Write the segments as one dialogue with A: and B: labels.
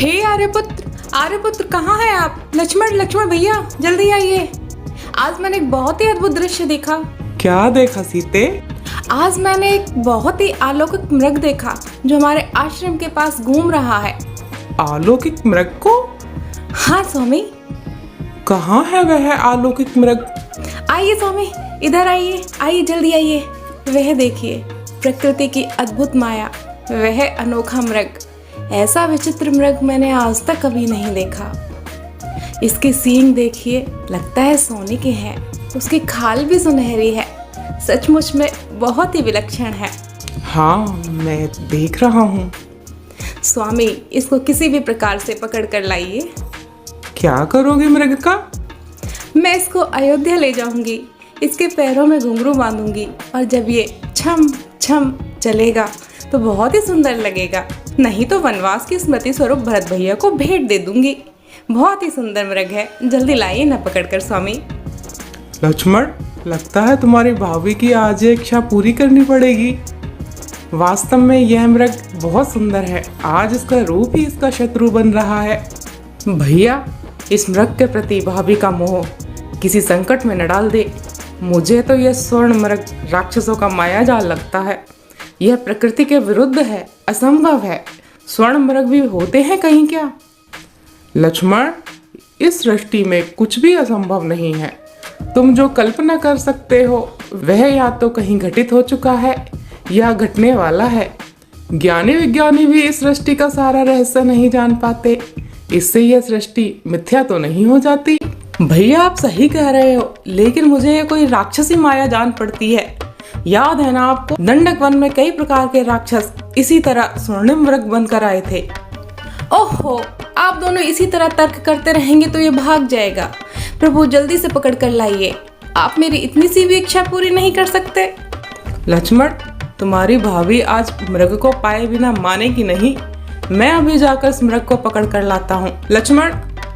A: हे आर्यपुत्र, आर्यपुत्र कहाँ हैं आप? लक्ष्मण, लक्ष्मण भैया जल्दी आइए। आज मैंने एक बहुत ही अद्भुत दृश्य देखा।
B: क्या देखा सीते?
A: आज मैंने एक बहुत ही अलौकिक मृग देखा जो हमारे आश्रम के पास घूम रहा है।
B: अलौकिक मृग को?
A: हाँ स्वामी।
B: कहाँ है वह अलौकिक मृग?
A: आइए स्वामी, इधर आइए, आइए जल्दी आइए। वह देखिए, प्रकृति की अद्भुत माया, वह अनोखा मृग। ऐसा विचित्र मृग मैंने आज तक कभी नहीं देखा। इसके सींग देखिए, लगता है सोने के हैं। उसकी खाल भी सुनहरी है। सचमुच में बहुत ही विलक्षण है।
B: हाँ, मैं देख रहा हूँ।
A: स्वामी, इसको किसी भी प्रकार से पकड़ कर लाइए।
B: क्या करोगे मृग का?
A: मैं इसको अयोध्या ले जाऊंगी। इसके पैरों में घुंघरू बांधूंगी और जब ये छम छम चलेगा तो बहुत ही सुंदर लगेगा। नहीं तो वनवास की स्मृति स्वरूप भरत भैया को भेंट दे दूंगी। बहुत ही सुंदर मृग है, जल्दी लाइए ना पकड़कर स्वामी।
B: लक्ष्मण, लगता है तुम्हारी भाभी की आज ये इच्छा पूरी करनी पड़ेगी। वास्तव में यह मृग बहुत सुंदर है। आज इसका रूप ही इसका शत्रु बन रहा है। भैया, इस मृग के प्रति भाभी का मोह किसी संकट में न डाल दे। मुझे तो यह स्वर्ण मृग राक्षसों का माया जाल लगता है। यह प्रकृति के विरुद्ध है, असंभव है। स्वर्ण मृग भी होते हैं कहीं क्या? लक्ष्मण, इस सृष्टि में कुछ भी असंभव नहीं है। तुम जो कल्पना कर सकते हो वह या तो कहीं घटित हो चुका है या घटने वाला है। ज्ञानी विज्ञानी भी इस सृष्टि का सारा रहस्य नहीं जान पाते। इससे यह सृष्टि मिथ्या तो नहीं हो जाती। भैया, आप सही कह रहे हो, लेकिन मुझे ये कोई राक्षसी माया जान पड़ती है। याद है ना आपको, दंडक वन में कई प्रकार के राक्षस इसी तरह स्वर्णिम मृग बनकर आए थे। ओहो, आप दोनों इसी तरह तर्क करते रहेंगे तो ये भाग जाएगा। प्रभु, जल्दी से पकड़ कर लाइए। आप मेरी इतनी सी भी इच्छा पूरी नहीं कर सकते? लक्ष्मण, तुम्हारी भाभी आज मृग को पाए बिना मानेगी नहीं। मैं अभी जाकर इस मृग को पकड़ कर लाता हूँ। लक्ष्मण,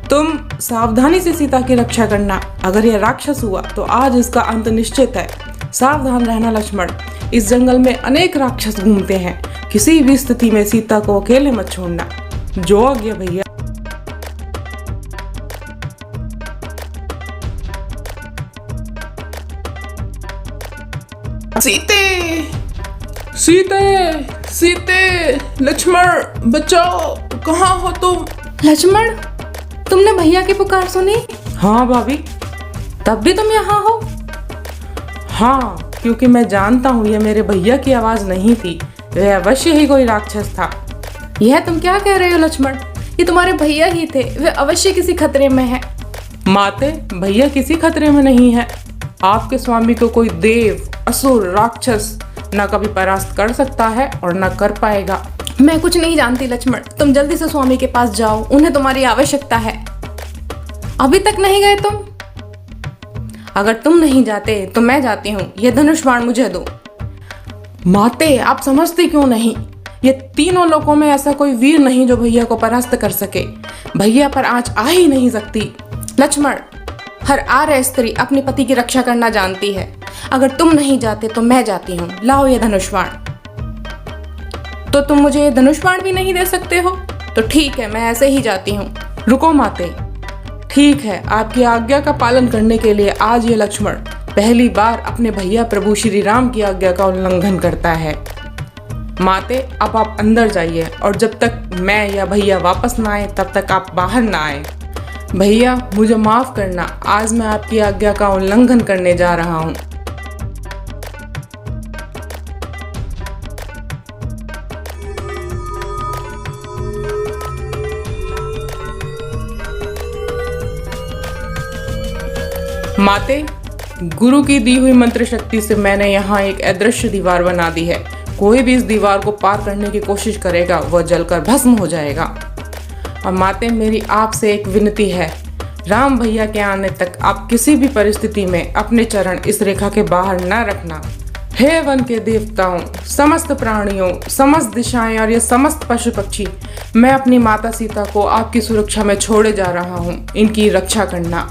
B: तुम सावधानी से सीता की रक्षा करना। अगर यह राक्षस हुआ तो आज इसका अंत निश्चित है। सावधान रहना लक्ष्मण। इस जंगल में अनेक राक्षस घूमते हैं। किसी भी स्थिति में सीता को अकेले मत छोड़ना। जो आज्ञा भैया। सीते, सीते, सीते, लक्ष्मण बचाओ, कहाँ हो तुम?
A: लक्ष्मण, तुमने भैया की पुकार सुनी?
B: हाँ भाभी।
A: तब भी तुम यहाँ हो?
B: हाँ, क्योंकि मैं जानता हूँ यह मेरे भैया की आवाज नहीं थी। वह अवश्य ही कोई राक्षस था।
A: यह तुम क्या कह रहे हो लक्ष्मण? ये तुम्हारे भैया ही थे। वे अवश्य किसी खतरे में हैं।
B: माते, भैया किसी खतरे में नहीं है। आपके स्वामी को कोई देव, असुर, राक्षस न कभी परास्त कर सकता है और न कर पाएगा।
A: मैं कुछ नहीं जानती लक्ष्मण। तुम जल्दी से स्वामी के पास जाओ, उन्हें तुम्हारी आवश्यकता है। अभी तक नहीं गए तुम? अगर तुम नहीं जाते तो मैं जाती हूँ। यह धनुष बाण मुझे दो।
B: माते, आप समझते क्यों नहीं? ये तीनों लोगों में ऐसा कोई वीर नहीं जो भैया को परास्त कर सके। भैया पर आँच आ ही नहीं सकती।
A: लक्ष्मण, हर आर्य स्त्री अपने पति की रक्षा करना जानती है। अगर तुम नहीं जाते तो मैं जाती हूँ। लाओ ये धनुष बाण। तो तुम मुझे ये धनुष बाण भी नहीं दे सकते हो? तो ठीक है, मैं ऐसे ही जाती हूँ।
B: रुको माते, ठीक है, आपकी आज्ञा का पालन करने के लिए आज ये लक्ष्मण पहली बार अपने भैया प्रभु श्री राम की आज्ञा का उल्लंघन करता है। माते, अब आप अंदर जाइए और जब तक मैं या भैया वापस ना आए तब तक आप बाहर ना आए। भैया, मुझे माफ करना, आज मैं आपकी आज्ञा का उल्लंघन करने जा रहा हूँ। माते, गुरु की दी हुई मंत्र शक्ति से मैंने यहाँ एक अदृश्य दीवार बना दी है। कोई भी इस दीवार को पार करने की कोशिश करेगा वह जलकर भस्म हो जाएगा। और माते, मेरी आपसे एक विनती है, राम भैया के आने तक आप किसी भी परिस्थिति में अपने चरण इस रेखा के बाहर न रखना। हे वन के देवताओं, समस्त प्राणियों, समस्त दिशाएं और ये समस्त पशु पक्षी, मैं अपनी माता सीता को आपकी सुरक्षा में छोड़े जा रहा हूँ। इनकी रक्षा करना।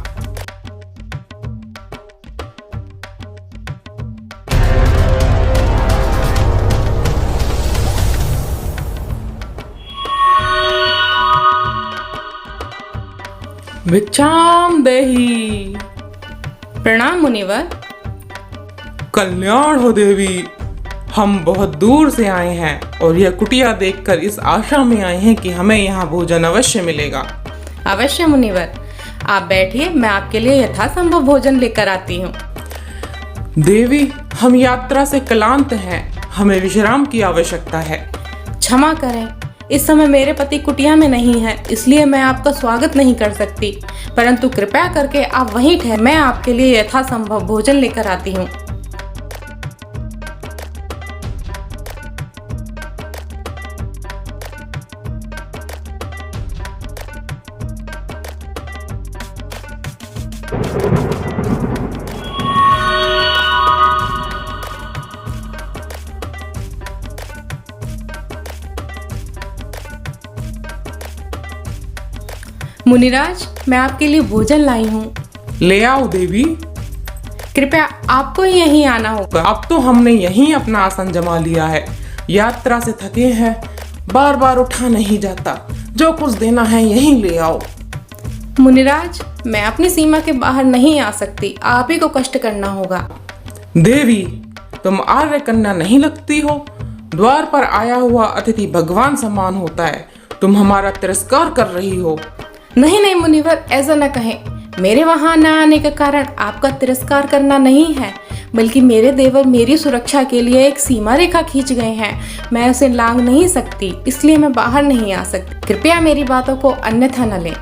B: भिक्षाम देही।
A: प्रणाम मुनिवर।
B: कल्याण हो देवी। हम बहुत दूर से आए हैं और यह कुटिया देखकर इस आशा में आए हैं कि हमें यहाँ भोजन अवश्य मिलेगा।
A: अवश्य मुनिवर, आप बैठिए, मैं आपके लिए यथासंभव भोजन लेकर आती हूँ।
B: देवी, हम यात्रा से क्लांत हैं, हमें विश्राम की आवश्यकता है।
A: क्षमा करें, इस समय मेरे पति कुटिया में नहीं है, इसलिए मैं आपका स्वागत नहीं कर सकती, परंतु कृपया करके आप वहीं ठहरें, मैं आपके लिए यथासंभव भोजन लेकर आती हूँ। मुनिराज, मैं आपके लिए भोजन लाई हूँ,
B: ले आओ देवी।
A: कृपया आपको ही यहीं आना होगा।
B: अब तो हमने यहीं अपना आसन जमा लिया है, यात्रा से थके हैं, बार बार उठा नहीं जाता, जो कुछ देना है यहीं ले आओ।
A: मुनिराज, मैं अपनी सीमा के बाहर नहीं आ सकती, आप ही को कष्ट करना होगा।
B: देवी, तुम आर्य कन्या नहीं लगती हो, द्वार पर आया हुआ अतिथि भगवान समान होता है, तुम हमारा तिरस्कार कर रही हो।
A: नहीं नहीं मुनिवर, ऐसा न कहें, मेरे वहां न आने का कारण आपका तिरस्कार करना नहीं है, बल्कि मेरे देवर मेरी सुरक्षा के लिए एक सीमा रेखा खींच गए हैं, मैं उसे लांघ नहीं सकती, इसलिए मैं बाहर नहीं आ सकती, कृपया मेरी बातों को अन्यथा न लें।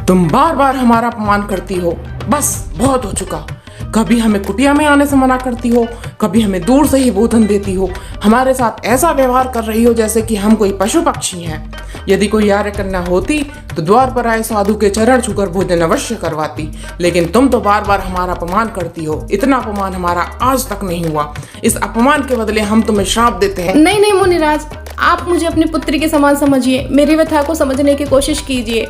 B: तुम बार बार हमारा अपमान करती हो, बस बहुत हो चुका। कभी हमें कुटिया में आने से मना करती हो, कभी हमें दूर से ही भोजन देती हो, हमारे साथ ऐसा व्यवहार कर रही हो जैसे कि हम कोई पशु पक्षी हैं। यदि कोई आर्य कन्या होती तो द्वार पर आए साधु के चरण छूकर भोजन अवश्य करवाती, लेकिन तुम तो बार बार हमारा अपमान करती हो। इतना अपमान हमारा आज तक नहीं हुआ, इस अपमान के बदले हम तुम्हें श्राप देते हैं।
A: नहीं नहीं मुनिराज, आप मुझे अपनी पुत्री के समान समझिए, मेरी व्यथा को समझने की कोशिश कीजिए।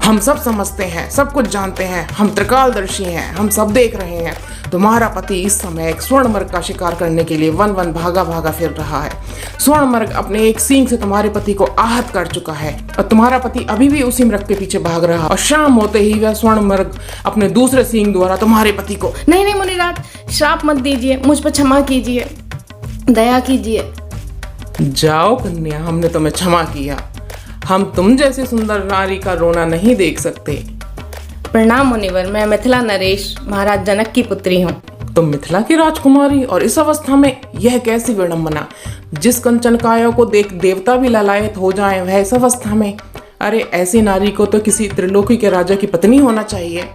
B: हम सब समझते हैं, सब कुछ जानते हैं, हम त्रिकालदर्शी हैं, हम सब देख रहे हैं। तुम्हारा पति इस समय एक स्वर्ण मृग का शिकार करने के लिए वन वन भागा भागा फिर रहा है। स्वर्ण मृग अपने एक सींग से तुम्हारे पति को आहत कर चुका है और तुम्हारा पति अभी भी उसी मृग के पीछे भाग रहा है, और शाम होते ही वह स्वर्ण मृग अपने दूसरे सींग द्वारा तुम्हारे पति को।
A: नहीं नहीं मुनिराज, श्राप मत दीजिए, मुझ पर क्षमा कीजिए, दया कीजिए।
B: जाओ कन्या, हमने तुम्हें क्षमा किया, हम तुम जैसी सुंदर नारी का रोना नहीं देख सकते।
A: प्रणाम मुनिवर, मैं मिथिला नरेश, महाराज जनक की पुत्री हूँ।
B: तुम मिथिला की राजकुमारी, और इस अवस्था में यह कैसी विडंबना, जिस कंचन काया को देख देवता भी ललायत हो जाएं, वह इस अवस्था में। अरे ऐसी नारी को तो किसी त्रिलोकी के राजा की पत्नी होना चाहिए।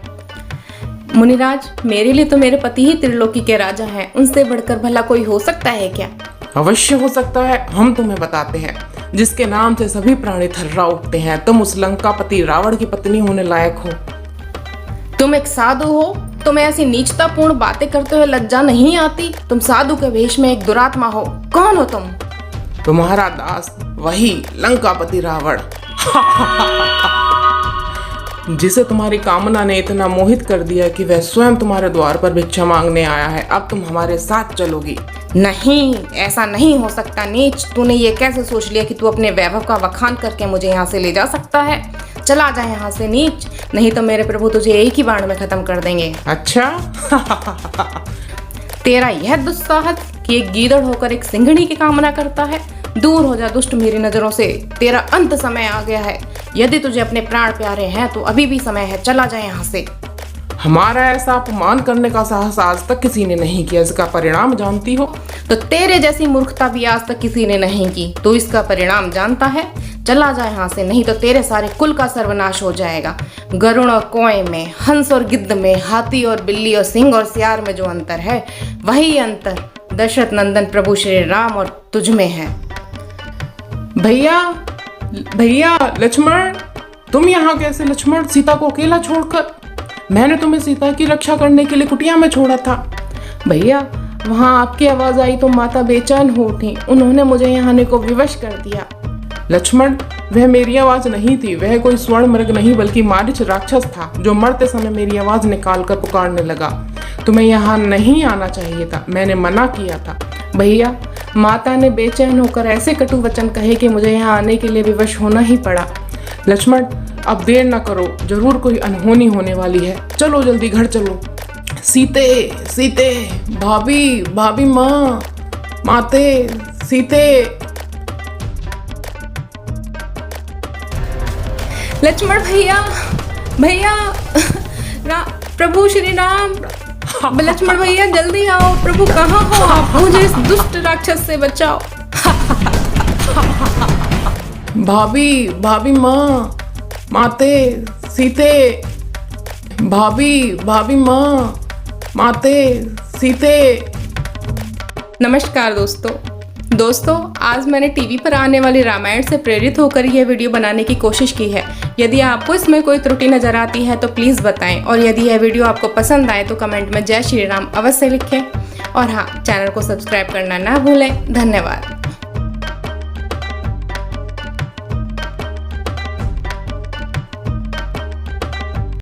A: मुनिराज, मेरे लिए तो मेरे पति ही त्रिलोकी के राजा हैं, उनसे बढ़कर भला कोई हो सकता है क्या?
B: अवश्य हो सकता है, हम तुम्हें बताते हैं, जिसके नाम से सभी प्राणी थर्रा उठते हैं। तुम उस लंकापति रावण की पत्नी होने लायक हो।
A: तुम एक साधु हो, तुम्हें ऐसी नीचतापूर्ण बातें करते हुए लज्जा नहीं आती? तुम साधु के वेश में एक दुरात्मा हो, कौन हो तुम?
B: तुम्हारा दास, वही लंकापति रावण जिसे तुम्हारी कामना ने इतना मोहित कर दिया कि वह स्वयं तुम्हारे द्वार पर भिक्षा मांगने आया है। अब तुम हमारे साथ चलोगी।
A: नहीं, ऐसा नहीं हो सकता। नीच, तूने ये कैसे सोच लिया कि तू अपने वैभव का वखान करके मुझे यहाँ से ले जा सकता है? चला जा यहाँ से नीच, नहीं तो मेरे प्रभु तुझे एक ही बाण में खत्म कर देंगे।
B: अच्छा
A: तेरा यह दुस्साहस कि एक गीदड़ होकर एक सिंघनी की कामना करता है? दूर हो जा दुष्ट मेरी नजरों से, तेरा अंत समय आ गया है। यदि तुझे अपने प्राण प्यारे हैं तो अभी भी समय है, चला जा यहाँ से।
B: हमारा ऐसा अपमान करने का साहस आज तक किसी ने नहीं किया, इसका परिणाम जानती हो?
A: तो तेरे जैसी मूर्खता भी आज तक किसी ने नहीं की, तो इसका परिणाम जानता है? चला जा यहाँ से, नहीं तो तेरे सारे कुल का सर्वनाश हो जाएगा। गरुड़ और कौए में, हंस और गिद्ध में, हाथी और बिल्ली और सिंह और सियार में जो अंतर है, वही अंतर दशरथ नंदन प्रभु श्री राम और तुझ में है।
B: भैया, भैया, लक्ष्मण, तुम यहाँ कैसे? लक्ष्मण, सीता को अकेला छोड़कर? मैंने तुम्हें सीता की रक्षा करने के लिए कुटिया में छोड़ा था।
A: भैया, वहाँ आपकी आवाज आई तो माता बेचैन हो उठी, उन्होंने मुझे यहाँ आने को विवश कर दिया।
B: लक्ष्मण, वह मेरी आवाज नहीं थी, वह कोई स्वर्ण मृग नहीं बल्कि मारीच राक्षस था, जो मरते समय मेरी आवाज निकाल कर पुकारने लगा। तुम्हें यहाँ नहीं आना चाहिए था, मैंने मना किया था।
A: भैया, माता ने बेचैन होकर ऐसे कटु वचन कहे कि मुझे यहाँ आने के लिए विवश होना ही पड़ा।
B: लक्ष्मण, अब देर ना करो, जरूर कोई अनहोनी होने वाली है। चलो जल्दी घर चलो। सीते सीते, भाभी भाभी माँ, माते सीते।
A: लक्ष्मण भैया भैया, प्रभु श्री राम, लक्ष्मण भैया जल्दी आओ। प्रभु कहाँ हो आप? मुझे इस दुष्ट राक्षस से बचाओ।
B: भाभी भाभी माँ, माते सीते। भाभी भाभी माँ, माते सीते।
A: नमस्कार दोस्तों, आज मैंने टीवी पर आने वाली रामायण से प्रेरित होकर यह वीडियो बनाने की कोशिश की है। यदि आपको इसमें कोई त्रुटि नजर आती है तो प्लीज़ बताएं, और यदि यह वीडियो आपको पसंद आए तो कमेंट में जय श्री राम अवश्य लिखें। और हाँ, चैनल को सब्सक्राइब करना ना भूलें। धन्यवाद।